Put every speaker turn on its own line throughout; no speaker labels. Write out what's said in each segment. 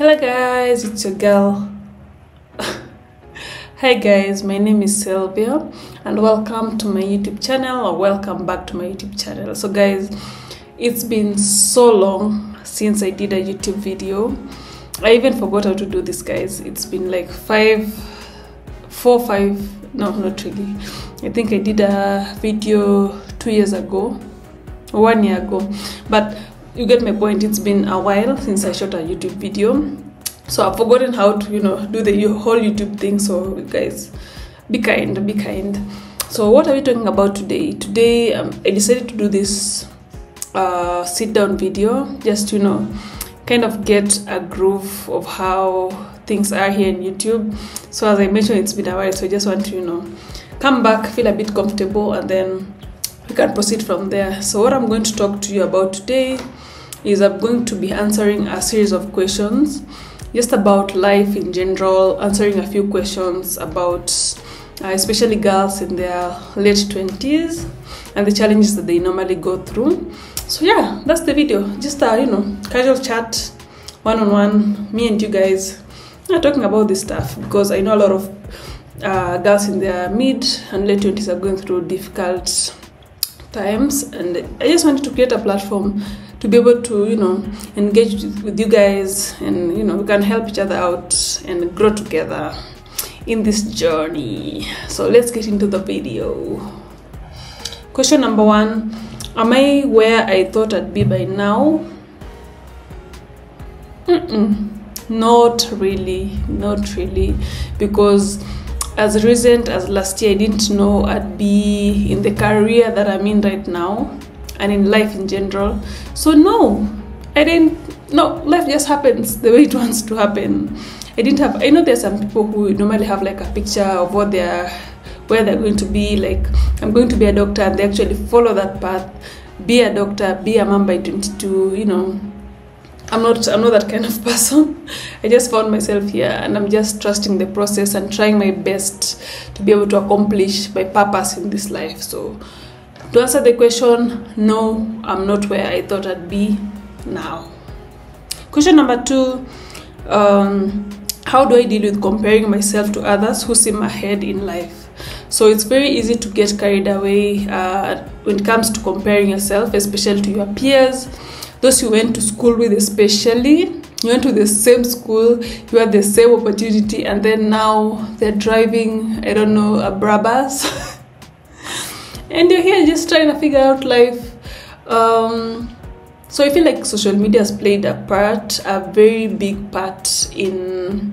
Hello guys, it's your girl. Hi guys, my name is Sylvia and welcome to my YouTube channel, or welcome back to my YouTube channel. So guys, it's been so long since I did a YouTube video. I even forgot how to do this, guys. It's been like no, not really. I think I did a video 2 years ago, 1 year ago, but you get my point. It's been a while since I shot a YouTube video, so I've forgotten how to do the whole YouTube thing. So guys, be kind. So what are we talking about today? I decided to do this sit down video, just to kind of get a groove of how things are here in YouTube. So as I mentioned, it's been a while, so I just want to come back, feel a bit comfortable, and then we can proceed from there. So what I'm going to talk to you about today is I'm going to be answering a series of questions just about life in general, answering a few questions about especially girls in their late 20s and the challenges that they normally go through. So yeah, that's the video. Just casual chat, one-on-one, me and you guys are talking about this stuff, because I know a lot of girls in their mid and late 20s are going through difficult times, and I just wanted to create a platform to be able to engage with you guys, and we can help each other out and grow together in this journey. So let's get into the video. Question number 1: am I where I thought I'd be by now? Not really, because as recent as last year, I didn't know I'd be in the career that I'm in right now and in life in general. So no, I didn't. No, life just happens the way it wants to happen. I know there's some people who normally have like a picture of where they're going to be. Like, I'm going to be a doctor, and they actually follow that path. Be a doctor, be a mom by 22. I'm not that kind of person. I just found myself here, and I'm just trusting the process and trying my best to be able to accomplish my purpose in this life. So to answer the question, no, I'm not where I thought I'd be now. Question number 2: how do I deal with comparing myself to others who seem ahead in life? So it's very easy to get carried away when it comes to comparing yourself, especially to your peers, those you went to school with. Especially, you went to the same school, you had the same opportunity, and then now they're driving, I don't know, a Brabus and you're here just trying to figure out life. So I feel like social media has played a very big part in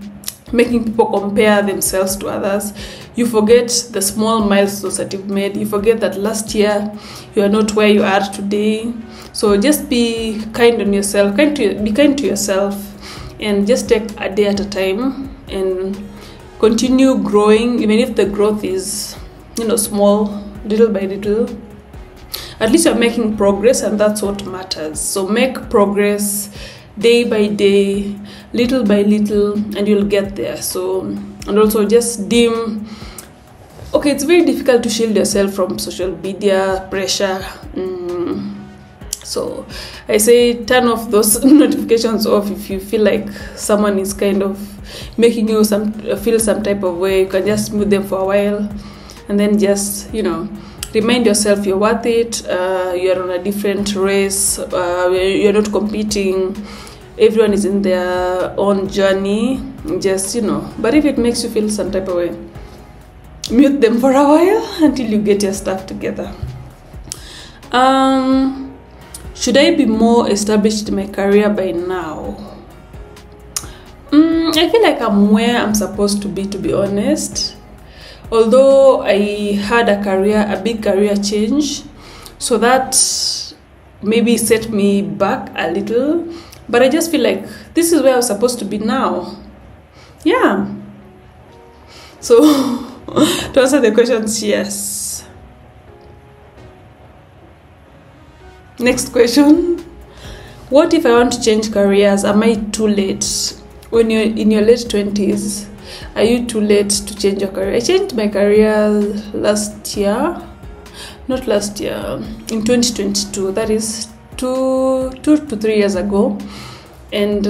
making people compare themselves to others. You forget the small milestones that you've made. You forget that last year you are not where you are today. So just be kind on yourself, be kind to yourself, and just take a day at a time and continue growing, even if the growth is small, little by little. At least you're making progress, and that's what matters. So make progress day by day, little by little, and you'll get there. So, and also just okay, it's very difficult to shield yourself from social media pressure. So I say turn off those notifications off. If you feel like someone is kind of making you feel some type of way, you can just mute them for a while, and then just remind yourself you're worth it. You're on a different race. You're not competing. Everyone is in their own journey. Just but if it makes you feel some type of way, mute them for a while until you get your stuff together. Should I be more established in my career by now? I feel like I'm where I'm supposed to be honest. Although I had a big career change, so that maybe set me back a little, but I just feel like this is where I'm supposed to be now. Yeah. So to answer the questions, yes. Next question: what if I want to change careers? Am I too late? When you're in your late 20s, are you too late to change your career? I changed my career in 2022. That is 2 to 3 years ago, and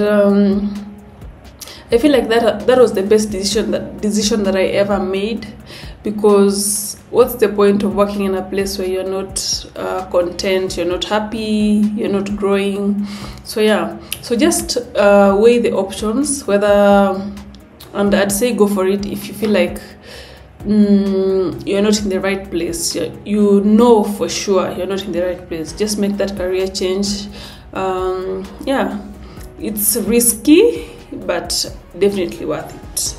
I feel like that was the best decision that I ever made, because what's the point of working in a place where you're not content, you're not happy, you're not growing? So yeah, so just weigh the options, and I'd say go for it if you feel like you're not in the right place. You know for sure you're not in the right place. Just make that career change. Yeah, it's risky, but definitely worth it.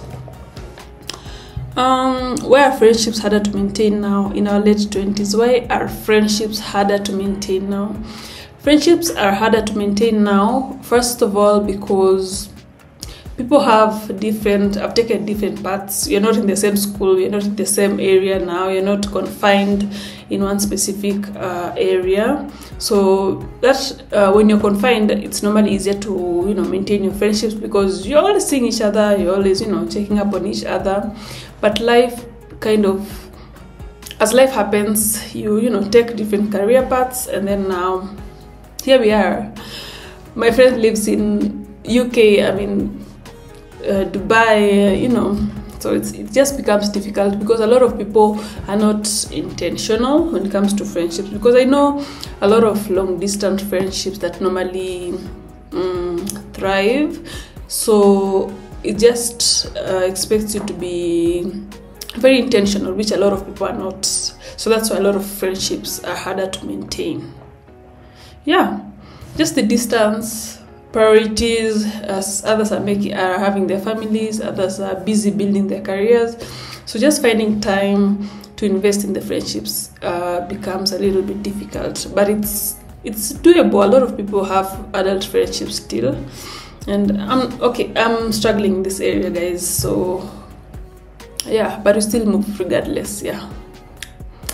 Why are friendships harder to maintain now in our late 20s? Why are friendships harder to maintain now? Friendships are harder to maintain now, first of all, because people have taken different paths. You're not in the same school, you're not in the same area now, you're not confined in one specific area. So that when you're confined, it's normally easier to maintain your friendships, because you're always seeing each other, you're always checking up on each other. But life as life happens, you take different career paths, and then now here we are. My friend lives in UK, Dubai, so it just becomes difficult, because a lot of people are not intentional when it comes to friendships. Because I know a lot of long distance friendships that normally thrive, so it just expects you to be very intentional, which a lot of people are not. So that's why a lot of friendships are harder to maintain. Yeah, just the distance, priorities, as others are having their families, others are busy building their careers. So just finding time to invest in the friendships becomes a little bit difficult, but it's doable. A lot of people have adult friendships still, and I'm struggling in this area, guys. So yeah, but we still move regardless. Yeah,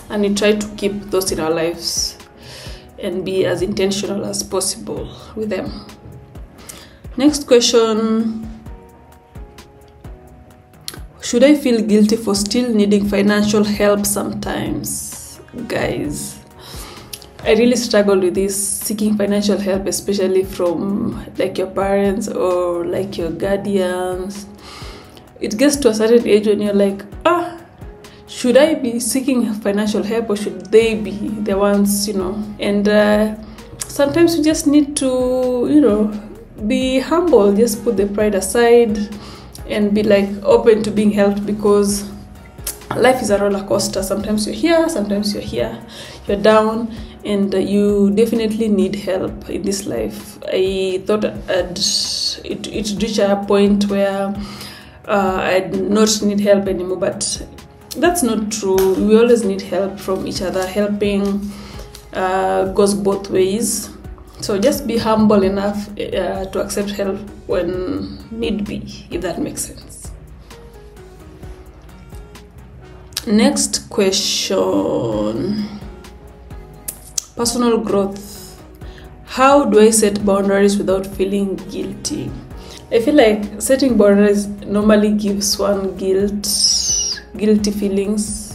and we try to keep those in our lives and be as intentional as possible with them. Next question. Should I feel guilty for still needing financial help sometimes? Guys, I really struggle with this, seeking financial help, especially from like your parents or like your guardians. It gets to a certain age when you're like, should I be seeking financial help, or should they be the ones, And sometimes you just need to, be humble. Just put the pride aside and be like open to being helped, because life is a roller coaster. Sometimes you're here, sometimes you're here, you're down, and you definitely need help in this life. I thought it'd reach a point where I'd not need help anymore, but that's not true. We always need help from each other. Helping goes both ways. So just be humble enough to accept help when need be, if that makes sense. Next question. Personal growth. How do I set boundaries without feeling guilty? I feel like setting boundaries normally gives one guilty feelings.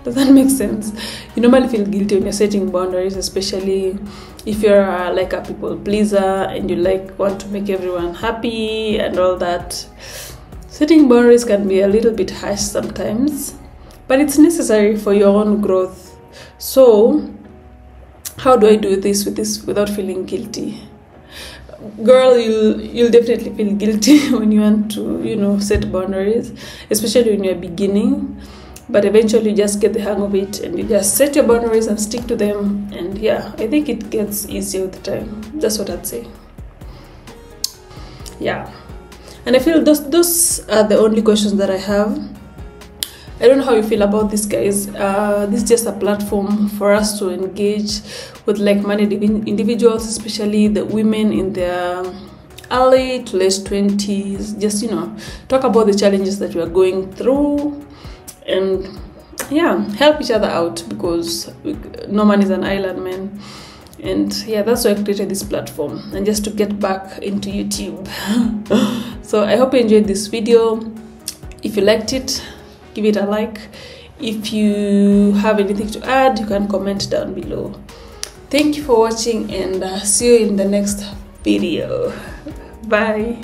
Does that make sense? You normally feel guilty when you're setting boundaries, especially if you're like a people pleaser and you want to make everyone happy and all that. Setting boundaries can be a little bit harsh sometimes, but it's necessary for your own growth. So how do I do this without feeling guilty? Girl, you'll definitely feel guilty when you want to set boundaries, especially when you're beginning. But eventually you just get the hang of it, and you just set your boundaries and stick to them. And yeah, I think it gets easier with time. That's what I'd say. Yeah, and I feel those are the only questions that I have. I don't know how you feel about this, guys. This is just a platform for us to engage with like-minded individuals, especially the women in their early to late 20s. Just talk about the challenges that we are going through, and yeah, help each other out, because no man is an island, man. And yeah, that's why I created this platform, and just to get back into YouTube. So I hope you enjoyed this video. If you liked it, give it a like. If you have anything to add, you can comment down below. Thank you for watching, and see you in the next video. Bye.